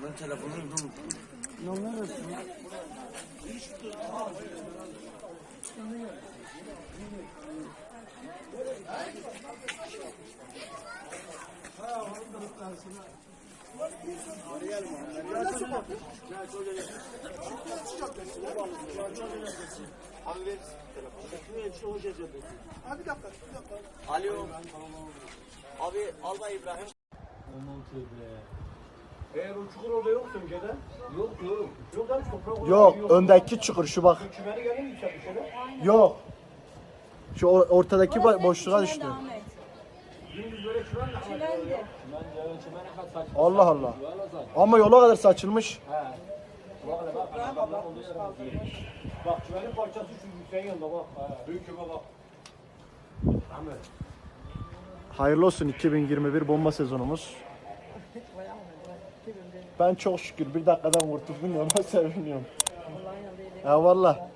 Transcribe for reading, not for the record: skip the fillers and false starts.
Ben telefonunu unuttum. Ne neresin? Abi ver telefonu. Alo. Abi Albay İbrahim. Eğer o çukur orada yoksa önceden? Yok. Yok abi toprak orada Yok, öndeki çukur şu bak. Kümeni gelin mi içeri şöyle? Yok. Şu ortadaki boşluğa düştü. Gündüz böyle çümen mi? Çümeni kaç saç? Allah Allah. Ama yola kadar saçılmış. He. Bak adamlar olduğu yere bak. Bak çümenin parçası şu yükseğin yanında bak. Büyük küme bak. Ahmet. Hayırlı olsun 2021 bomba sezonumuz. Ben çok şükür bir dakikadan kurtuldum ya, ona seviniyorum. Ya valla.